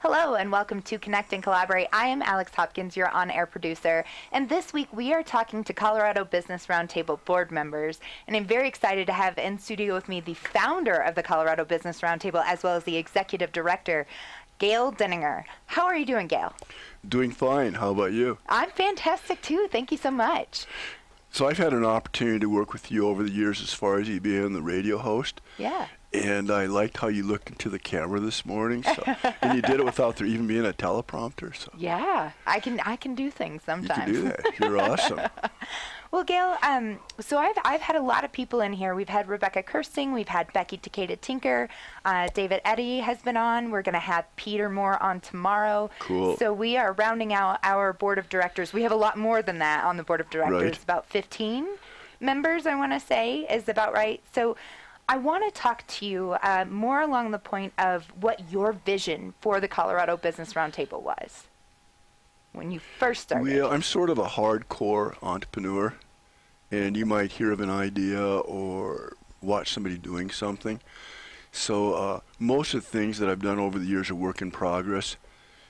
Hello and welcome to Connect and Collaborate. I am Alex Hopkins, your on-air producer, and this week we are talking to Colorado Business Roundtable board members, and I'm very excited to have in studio with me the founder of the Colorado Business Roundtable as well as the executive director, Gayle Dendinger. How are you doing, Gayle? Doing fine. How about you? I'm fantastic too. Thank you so much. So I've had an opportunity to work with you over the years as far as you being the radio host. Yeah. And I liked how you looked into the camera this morning. So, and you did it without there even being a teleprompter. So. Yeah, I can do things sometimes. You can do that. You're awesome. Well, Gayle, so I've had a lot of people in here. We've had Rebecca Kirsting, we've had Becky Takeda Tinker, David Eddy has been on. We're going to have Peter Moore on tomorrow. Cool. So we are rounding out our board of directors. We have a lot more than that on the board of directors. Right. About 15 members, I want to say, is about right. So I want to talk to you more along the point of what your vision for the Colorado Business Roundtable was when you first started. Well, I'm sort of a hardcore entrepreneur, and you might hear of an idea or watch somebody doing something. So most of the things that I've done over the years are work in progress.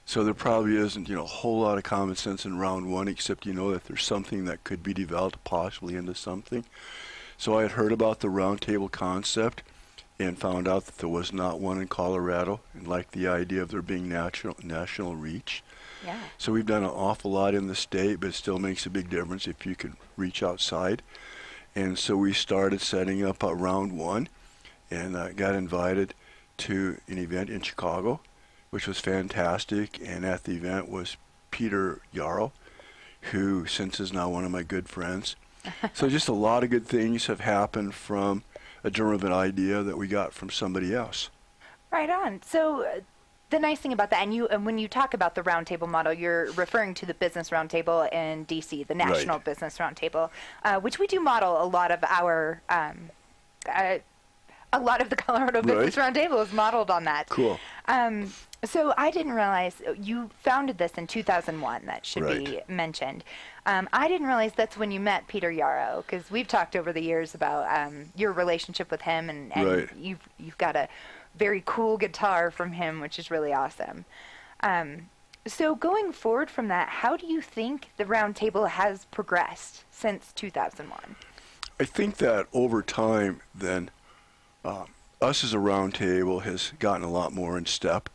So there probably isn't, a whole lot of common sense in round one, except that there's something that could be developed possibly into something. So I had heard about the roundtable concept and found out that there was not one in Colorado, and liked the idea of there being national reach. Yeah. So we've done an awful lot in the state, but it still makes a big difference if you can reach outside. And so we started setting up round one, and got invited to an event in Chicago, which was fantastic. And at the event was Peter Yarrow, who since is now one of my good friends. So just a lot of good things have happened from a germ of an idea that we got from somebody else. Right on. So the nice thing about that, and when you talk about the roundtable model, you're referring to the Business Roundtable in D.C., the National Right. Business Roundtable, which we do model a lot of our, a lot of the Colorado Business Roundtable is modeled on that. Cool. So I didn't realize you founded this in 2001. That should be mentioned. I didn't realize that's when you met Peter Yarrow, because we've talked over the years about your relationship with him, and you've got a very cool guitar from him, which is really awesome. So going forward from that, how do you think the roundtable has progressed since 2001? I think that over time, then, us as a roundtable has gotten a lot more in step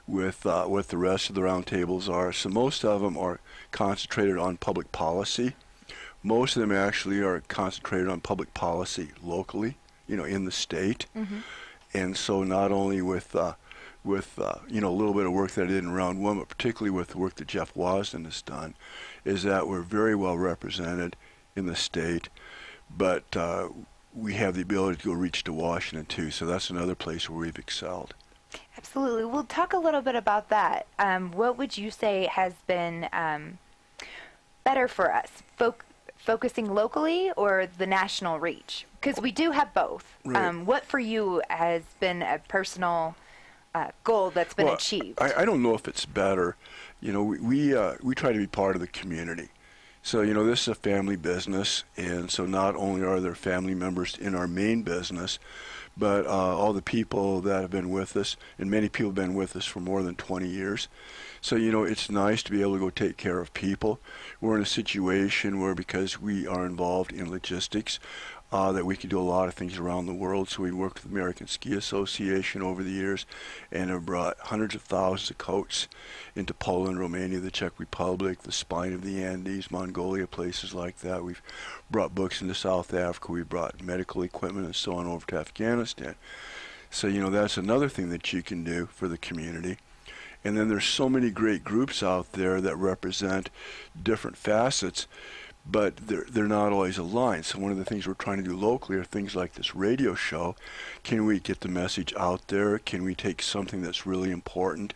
with what the rest of the roundtables are. So most of them are concentrated on public policy. Most of them actually are concentrated on public policy locally, in the state. Mm-hmm. And so not only with a little bit of work that I did in round one, but particularly with the work that Jeff Wasden has done, is that we're very well represented in the state, but we have the ability to go reach to Washington too. So that's another place where we've excelled. Absolutely. We'll talk a little bit about that. What would you say has been better for us, focusing locally or the national reach? Because we do have both. Right. What for you has been a personal goal that's been achieved? I don't know if it's better. We try to be part of the community. So, this is a family business, and so not only are there family members in our main business, but all the people that have been with us, and many people have been with us for more than 20 years. So, it's nice to be able to go take care of people. We're in a situation where, because we are involved in logistics, that we can do a lot of things around the world. So we worked with the American Ski Association over the years and have brought hundreds of thousands of coats into Poland, Romania, the Czech Republic, the spine of the Andes, Mongolia, places like that. We've brought books into South Africa. We've brought medical equipment and so on over to Afghanistan. So, that's another thing that you can do for the community. And then there's so many great groups out there that represent different facets, but they're not always aligned. So one of the things we're trying to do locally are things like this radio show. Can we get the message out there? Can we take something that's really important,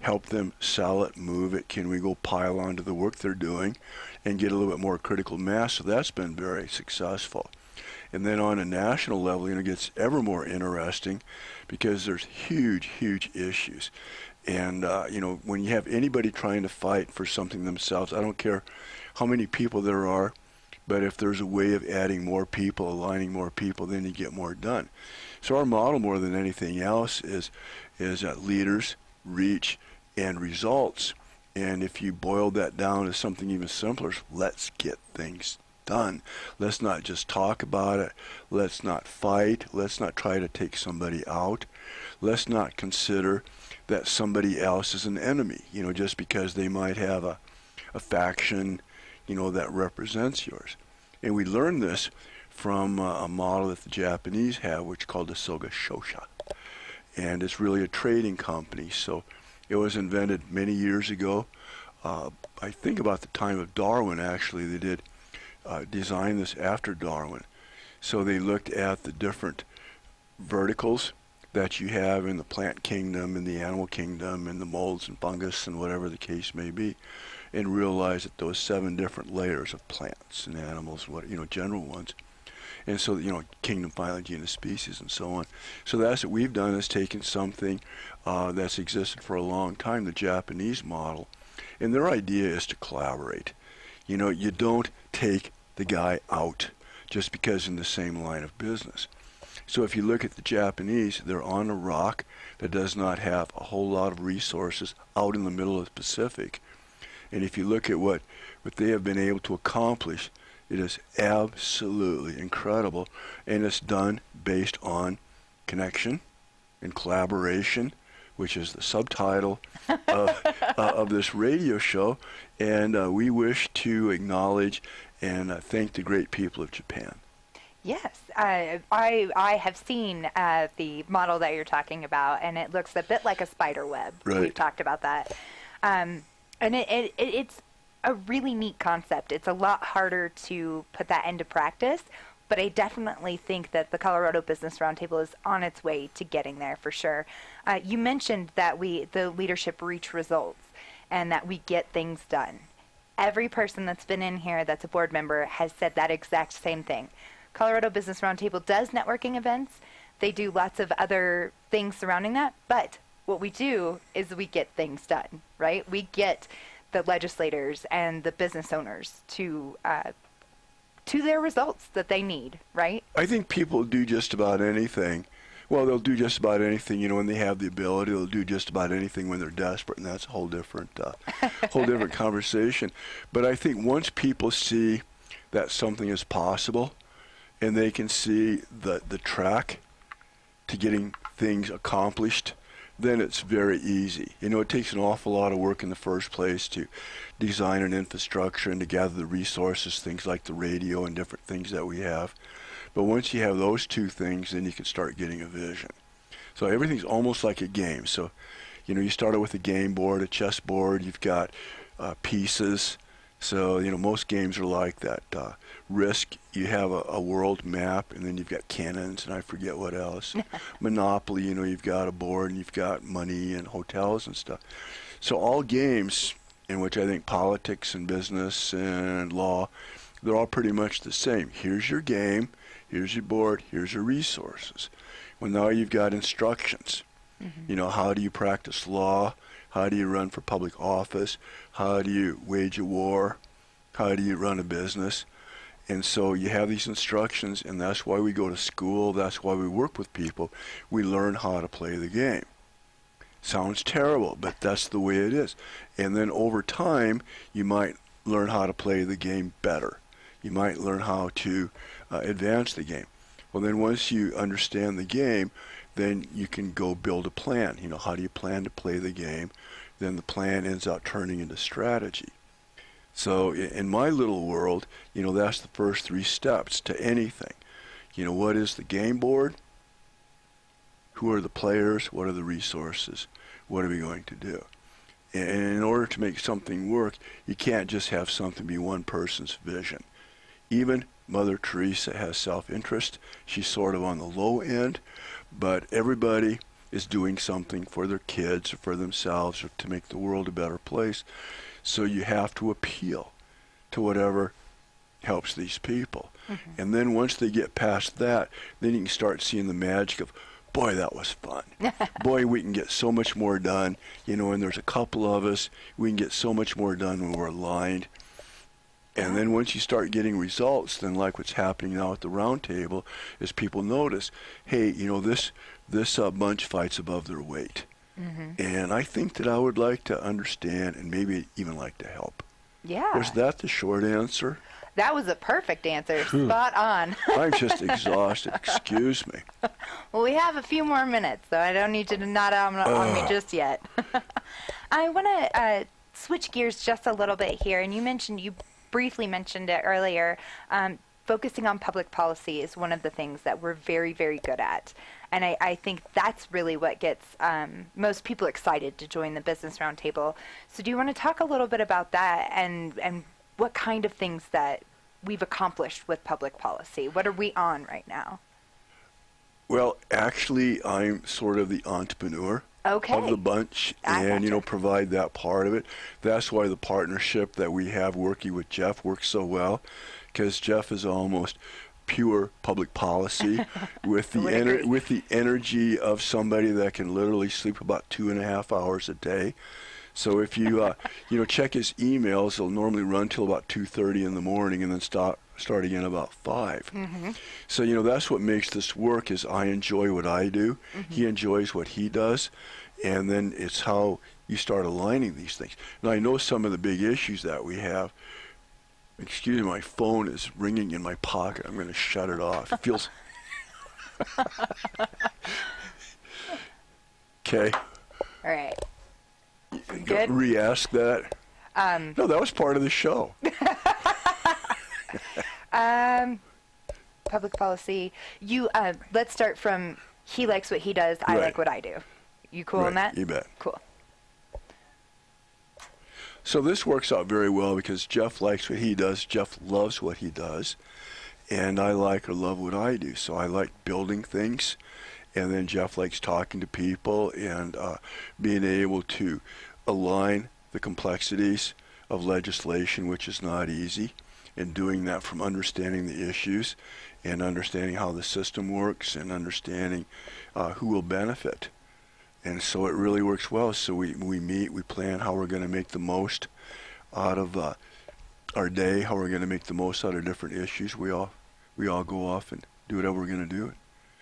help them sell it, move it? Can we go pile onto the work they're doing and get a little bit more critical mass? So that's been very successful. And then on a national level, it gets ever more interesting because there's huge, huge issues. And, when you have anybody trying to fight for something themselves, I don't care how many people there are, but if there's a way of adding more people, aligning more people, then you get more done. So our model, more than anything else, is that leaders reach, and results. And if you boil that down to something even simpler, let's get things done. Let's not just talk about it. Let's not fight. Let's not try to take somebody out. Let's not consider that somebody else is an enemy, just because they might have a faction, that represents yours. And we learned this from a model that the Japanese have, which is called the Soga Shosha. And it's really a trading company. So it was invented many years ago. I think about the time of Darwin, actually. They did design this after Darwin. So they looked at the different verticals that you have in the plant kingdom, in the animal kingdom, in the molds and fungus and whatever the case may be, and realized that those 7 different layers of plants and animals, general ones. And so, kingdom, phylum, genus, species, and so on. So that's what we've done, is taken something that's existed for a long time, the Japanese model, and their idea is to collaborate. You don't take the guy out just because in the same line of business. So if you look at the Japanese, they're on a rock that does not have a whole lot of resources out in the middle of the Pacific. And if you look at what they have been able to accomplish, it is absolutely incredible. And it's done based on connection and collaboration, which is the subtitle of this radio show. And we wish to acknowledge and thank the great people of Japan. Yes, I have seen the model that you're talking about, and it looks a bit like a spider web. Right. We've talked about that. And it's a really neat concept. It's a lot harder to put that into practice, but I definitely think that the Colorado Business Roundtable is on its way to getting there for sure. You mentioned that the leadership reach results and that we get things done. Every person that's been in here that's a board member has said that exact same thing. Colorado Business Roundtable does networking events. They do lots of other things surrounding that, but what we do is we get things done, right? We get the legislators and the business owners to their results that they need, right? I think people do just about anything. Well, they'll do just about anything, when they have the ability. They'll do just about anything when they're desperate, and that's a whole different conversation. But I think once people see that something is possible, and they can see the track to getting things accomplished, then it's very easy. It takes an awful lot of work in the first place to design an infrastructure and to gather the resources, things like the radio and different things that we have. But once you have those two things, then you can start getting a vision. So everything's almost like a game. So, you start out with a game board, a chess board, you've got pieces. So, most games are like that. Risk, you have a world map, and then you've got cannons, and I forget what else. Monopoly, you've got a board, and you've got money and hotels and stuff. So all games, in which I think politics and business and law, they're all pretty much the same. Here's your game, here's your board, here's your resources. Well, now you've got instructions. Mm-hmm. How do you practice law? How do you run for public office? How do you wage a war? How do you run a business? And so you have these instructions, and that's why we go to school. That's why we work with people. We learn how to play the game. Sounds terrible, but that's the way it is. And then over time, you might learn how to play the game better. You might learn how to advance the game. Well, then once you understand the game, then you can go build a plan. How do you plan to play the game? Then the plan ends up turning into strategy. So in my little world, that's the first 3 steps to anything. What is the game board? Who are the players? What are the resources? What are we going to do? And in order to make something work, you can't just have something be one person's vision. Even Mother Teresa has self-interest. She's sort of on the low end, but everybody is doing something for their kids or for themselves or to make the world a better place. So you have to appeal to whatever helps these people. Mm-hmm. And then once they get past that, then you can start seeing the magic of, boy, that was fun. Boy, we can get so much more done. And there's a couple of us, we can get so much more done when we're aligned. And then once you start getting results, then like what's happening now at the round table is people notice, hey, this bunch fights above their weight. And I think that I would like to understand and maybe even like to help. Yeah. Was that the short answer? That was a perfect answer. Spot on. I'm just exhausted. Excuse me. Well, we have a few more minutes, so I don't need you to nod on me just yet. I want to switch gears just a little bit here, and you briefly mentioned it earlier. Focusing on public policy is one of the things that we're very, very good at. And I think that's really what gets most people excited to join the Business Roundtable. So do you want to talk a little bit about that and what kind of things that we've accomplished with public policy? What are we on right now? Well, actually, I'm sort of the entrepreneur of the bunch, and provide that part of it. That's why the partnership that we have working with Jeff works so well, because Jeff is almost pure public policy with the energy of somebody that can literally sleep about 2.5 hours a day. So if you check his emails, they'll normally run till about 2:30 in the morning and then start again about 5. So that's what makes this work. Is I enjoy what I do, he enjoys what he does, and then it's how you start aligning these things. Now I know some of the big issues that we have. Excuse me, my phone is ringing in my pocket. I'm going to shut it off. It feels... Okay. All right. Good? Re-ask that. No, that was part of the show. Public policy. Let's start from he likes what he does, I like what I do. You cool on that? You bet. Cool. So this works out very well because Jeff likes what he does. Jeff loves what he does. And I like or love what I do. So I like building things. And then Jeff likes talking to people and being able to align the complexities of legislation, which is not easy, and doing that from understanding the issues and understanding how the system works and understanding who will benefit. And so it really works well. So we meet, we plan how we're going to make the most out of our day, how we're going to make the most out of different issues. We all go off and do whatever we're going to do.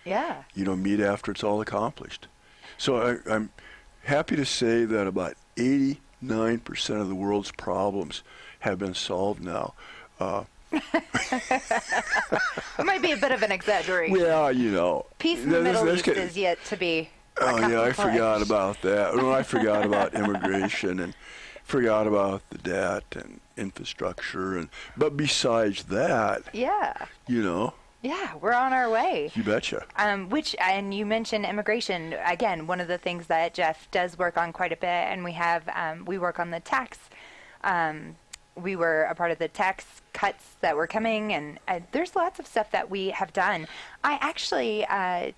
Yeah. Meet after it's all accomplished. So I'm happy to say that about 89% of the world's problems have been solved now. It might be a bit of an exaggeration. Well, peace in the Middle East is yet to be accomplished. I forgot about that. Well, I forgot about immigration and forgot about the debt and infrastructure. But besides that, yeah, we're on our way. You betcha. And you mentioned immigration. Again, one of the things that Jeff does work on quite a bit, and we work on the tax. We were a part of the tax cuts that were coming, and there's lots of stuff that we have done. I actually,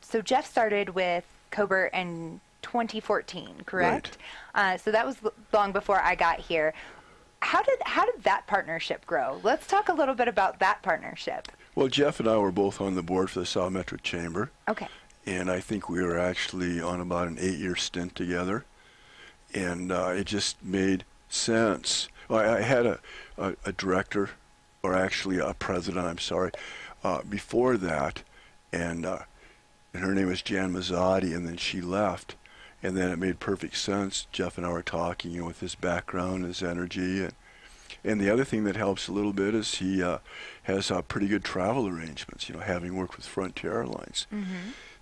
so Jeff started with COBRT in 2014, correct? Right. So that was long before I got here. How did that partnership grow? Let's talk a little bit about that partnership. Well, Jeff and I were both on the board for the South Metro Chamber. Okay. And I think we were actually on about an 8-year stint together. And it just made sense. Well, I had a director, or actually a president, I'm sorry, before that. And her name was Jan Mazzotti, and then she left. And then it made perfect sense. Jeff and I were talking, with his background, his energy. And the other thing that helps a little bit is he has pretty good travel arrangements, having worked with Frontier Airlines.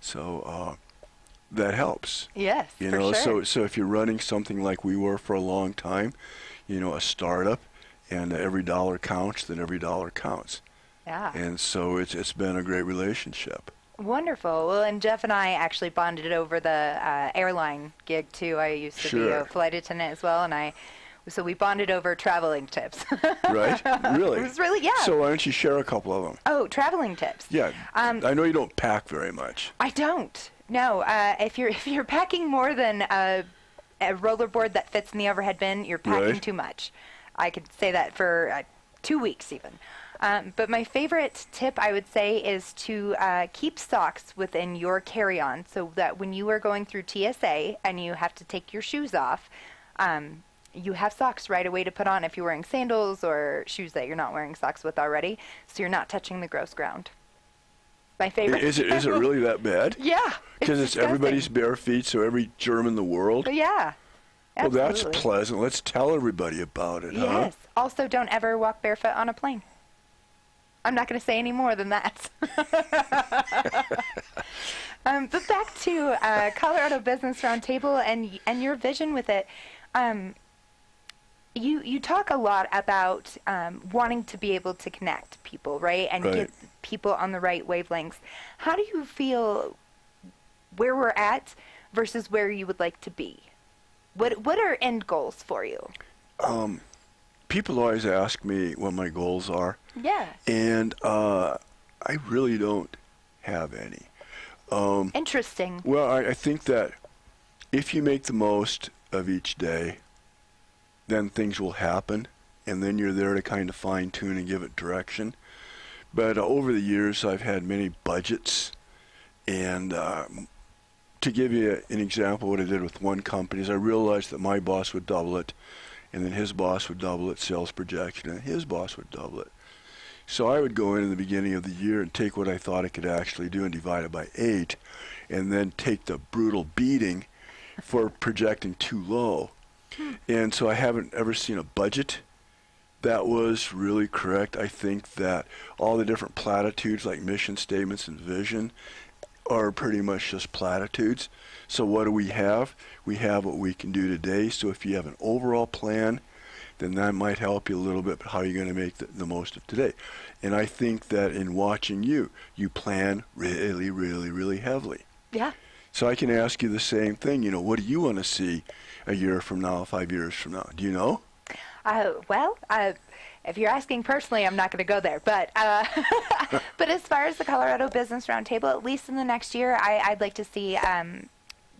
So that helps. Yes, for sure. So if you're running something like we were for a long time, a startup, and every dollar counts, then every dollar counts. Yeah. And so it's been a great relationship. Wonderful. Well, and Jeff and I actually bonded over the airline gig too. I used to be a flight attendant as well, and so we bonded over traveling tips. Right? Really? It was really, yeah. So why don't you share a couple of them? Oh, traveling tips. Yeah. I know you don't pack very much. I don't. No. If you're packing more than a rollerboard that fits in the overhead bin, you're packing too much. I could say that for 2 weeks even. But my favorite tip, I would say, is to keep socks within your carry-on so that when you are going through TSA and you have to take your shoes off, you have socks right away to put on if you're wearing sandals or shoes that you're not wearing socks with already, so you're not touching the gross ground. My favorite. Is it really that bad? Yeah. Because it's everybody's bare feet, so every germ in the world? Yeah. Well, Absolutely. that's pleasant. Let's tell everybody about it, huh? Yes. Also, don't ever walk barefoot on a plane. I'm not going to say any more than that. But back to Colorado Business Roundtable and your vision with it. You talk a lot about wanting to be able to connect people, right? And get people on the right wavelengths. How do you feel where we're at versus where you would like to be? What are end goals for you? People always ask me what my goals are. Yeah. And I really don't have any. Interesting. Well, I think that if you make the most of each day, then things will happen, and then you're there to kind of fine-tune and give it direction. But over the years, I've had many budgets, and to give you an example, what I did with one company is I realized that my boss would double it, and then his boss would double it, sales projection, and his boss would double it. So I would go in the beginning of the year and take what I thought I could actually do and divide it by 8, and then take the brutal beating for projecting too low. And so I haven't ever seen a budget that was really correct. I think that all the different platitudes like mission statements and vision are pretty much just platitudes. So what do we have? We have what we can do today. So if you have an overall plan, then that might help you a little bit, but how are you going to make the most of today? And I think that in watching you plan really, really, really heavily. Yeah. So I can ask you the same thing. What do you want to see a year from now, 5 years from now? Do you know? If you're asking personally, I'm not going to go there. But but as far as the Colorado Business Roundtable, at least in the next year, I'd like to see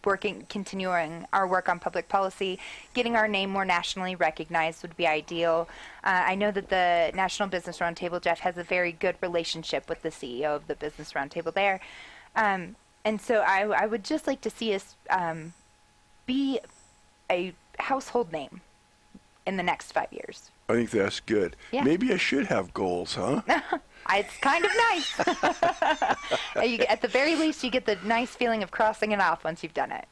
continuing our work on public policy, getting our name more nationally recognized would be ideal. I know that the National Business Roundtable, Jeff, has a very good relationship with the CEO of the Business Roundtable there. And so I would just like to see us be a household name in the next 5 years. I think that's good. Yeah. Maybe I should have goals, huh? It's kind of nice. At the very least, you get the nice feeling of crossing it off once you've done it.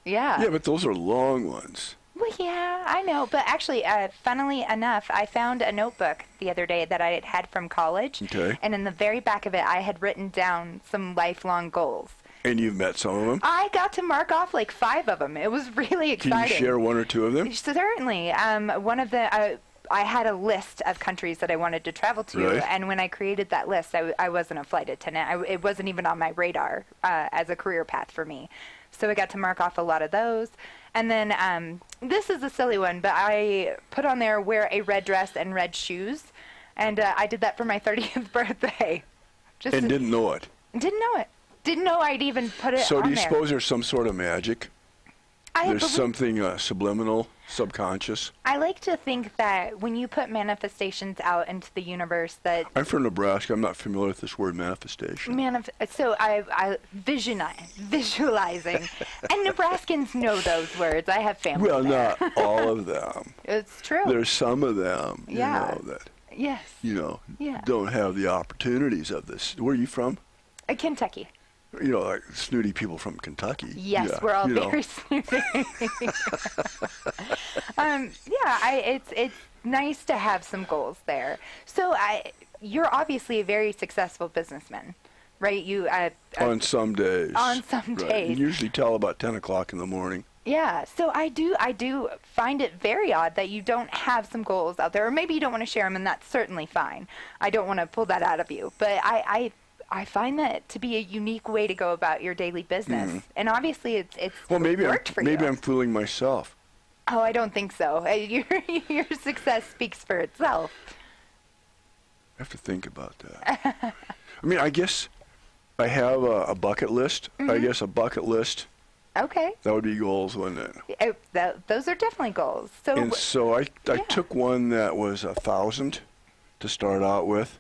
Yeah, but those are long ones. Well, yeah, I know. But actually, funnily enough, I found a notebook the other day that I had from college. Okay. And in the very back of it, I had written down some lifelong goals. And you've met some of them? I got to mark off like 5 of them. It was really exciting. Can you share 1 or 2 of them? Certainly. One of the... I had a list of countries that I wanted to travel to, Right. and when I created that list, I wasn't a flight attendant. It wasn't even on my radar as a career path for me. So I got to mark off a lot of those. And then this is a silly one, but I put on there wear a red dress and red shoes, and I did that for my 30th birthday. And didn't know it? Didn't know it. Didn't know I'd even put it on there. So do you suppose there's some sort of magic? There's something subliminal, subconscious? I like to think that when you put manifestations out into the universe that... I'm from Nebraska. I'm not familiar with this word manifestation. So I visualizing. And Nebraskans know those words. I have family Well, there. not all of them. It's true. There's some of them, that Yes. don't have the opportunities of this. Where are you from? Kentucky. Like snooty people from Kentucky. Yes, we're all very snooty. It's nice to have some goals there. So you're obviously a very successful businessman, right? On some days. On some right. days. You usually tell about 10 o'clock in the morning. Yeah, so I do find it very odd that you don't have some goals out there, or maybe you don't want to share them, and that's certainly fine. I don't want to pull that out of you, but I find that to be a unique way to go about your daily business, and obviously it's worked for you. Maybe I'm fooling myself. Oh, I don't think so. Your success speaks for itself. I have to think about that. I mean, I guess I have a bucket list. I guess a bucket list. Okay. That would be goals, wouldn't it? Those are definitely goals. So I took one that was 1,000 to start out with.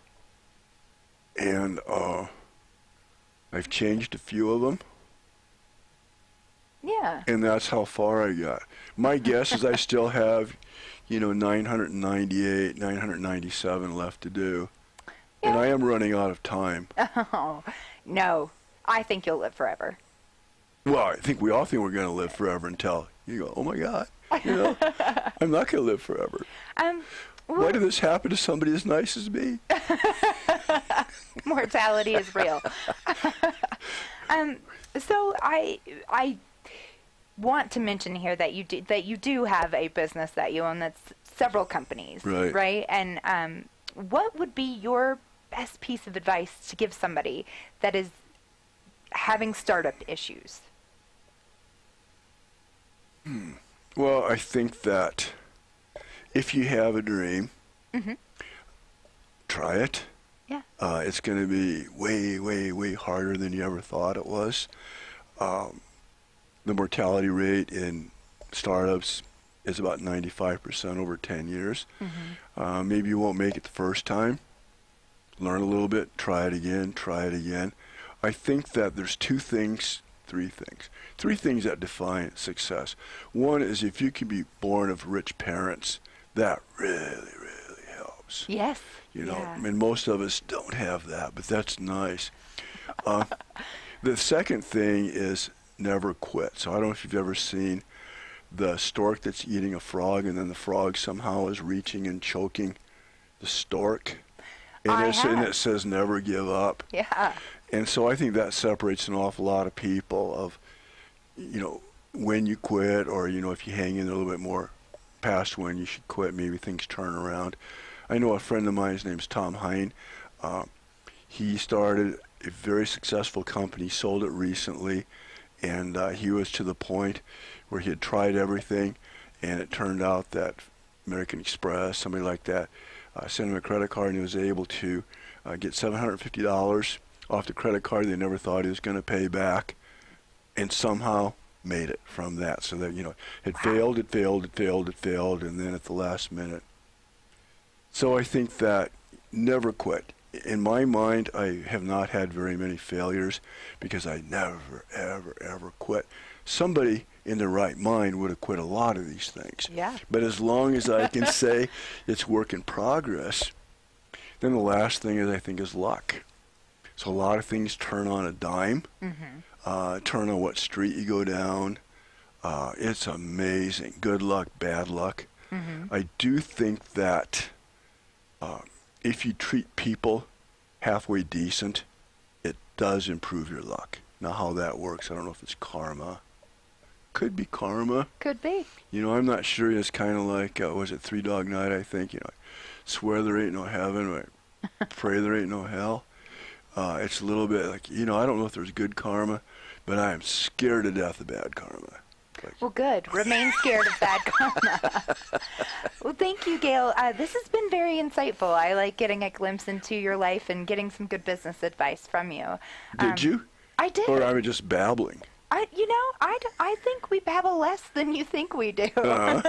And I've changed a few of them. Yeah. And that's how far I got. My guess is I still have, 998, 997 left to do. And I am running out of time. Oh, no. I think you'll live forever. Well, I think we all think we're going to live forever until you go, oh, my God, you know, I'm not going to live forever. Why did this happen to somebody as nice as me? Mortality is real. So I want to mention here that you do have a business that you own that's several companies, right? And what would be your best piece of advice to give somebody that is having startup issues? Well, I think that if you have a dream, try it. Yeah. It's going to be way, way, way harder than you ever thought it was. The mortality rate in startups is about 95% over 10 years. Maybe you won't make it the first time. Learn a little bit, try it again, try it again. I think that there's three things that define success. One is if you can be born of rich parents, that really, really helps. Yes. You know, I mean, most of us don't have that, but that's nice. The second thing is never quit. So I don't know if you've ever seen the stork that's eating a frog, and then the frog somehow is reaching and choking the stork. And it says never give up. Yeah. And so I think that separates an awful lot of people of, you know, when you quit, or, you know, if you hang in there a little bit more past when you should quit, maybe things turn around. I know a friend of mine, his name's Tom Hine. He started a very successful company, sold it recently, and he was to the point where he had tried everything, and it turned out that American Express, somebody like that, sent him a credit card, and he was able to get $750 off the credit card they never thought he was going to pay back, and somehow made it from that. So that, you know, it failed, and then at the last minute. So I think that never quit. In my mind, I have not had very many failures because I never, ever, ever quit. Somebody in their right mind would have quit a lot of these things. Yeah. But as long as I can say it's work in progress, then the last thing is, I think, is luck. So a lot of things turn on a dime, turn on what street you go down. It's amazing. Good luck, bad luck. I do think that if you treat people halfway decent, it does improve your luck. Now, how that works, I don't know if it's karma. Could be karma. Could be. You know, I'm not sure. It's kind of like, was it Three Dog Night, I think? You know, swear there ain't no heaven, or pray there ain't no hell. It's a little bit like, you know, I don't know if there's good karma, but I am scared to death of bad karma. Like, well, good. Remain scared of bad karma. Well, thank you, Gayle. This has been very insightful. I like getting a glimpse into your life and getting some good business advice from you. Did you? I did. Or I'm just babbling? I think we babble less than you think we do. But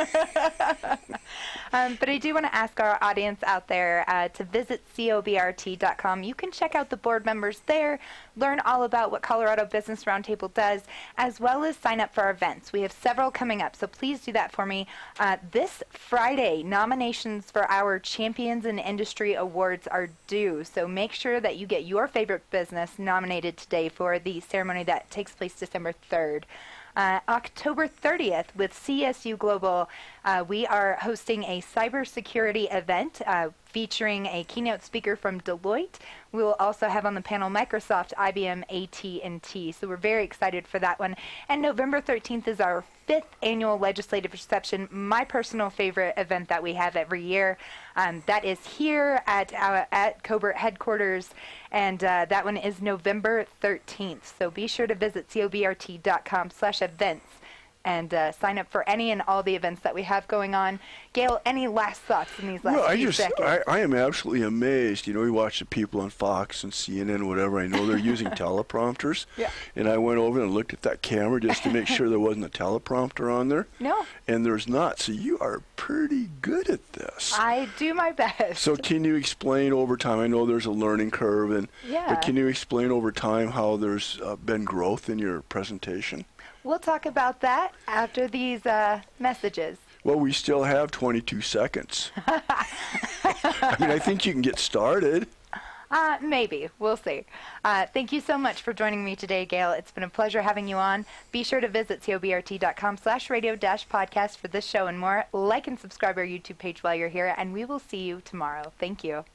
I do want to ask our audience out there to visit COBRT.com. You can check out the board members there, learn all about what Colorado Business Roundtable does, as well as sign up for our events. We have several coming up, so please do that for me. This Friday, nominations for our Champions in Industry Awards are due, so make sure that you get your favorite business nominated today for the ceremony that takes place December 3rd. October 30th with CSU Global, we are hosting a cybersecurity event featuring a keynote speaker from Deloitte. We will also have on the panel Microsoft, IBM, AT&T. So we're very excited for that one. And November 13th is our 5th annual legislative reception, my personal favorite event that we have every year. That is here at COBRT headquarters, and that one is November 13th. So be sure to visit cobrt.com/events and sign up for any and all the events that we have going on. Gayle, any last thoughts in these last few seconds? I am absolutely amazed. You know, we watch the people on Fox and CNN, whatever. I know they're using teleprompters. Yeah. And I went over and looked at that camera just to make sure there wasn't a teleprompter on there. No. And there's not. So you are pretty good at this. I do my best. So can you explain over time? I know there's a learning curve, but can you explain over time how there's been growth in your presentation? We'll talk about that after these messages. Well, we still have 22 seconds. I mean, I think you can get started. Maybe. We'll see. Thank you so much for joining me today, Gayle. It's been a pleasure having you on. Be sure to visit cobrt.com/radio-podcast for this show and more. Like and subscribe our YouTube page while you're here, and we will see you tomorrow. Thank you.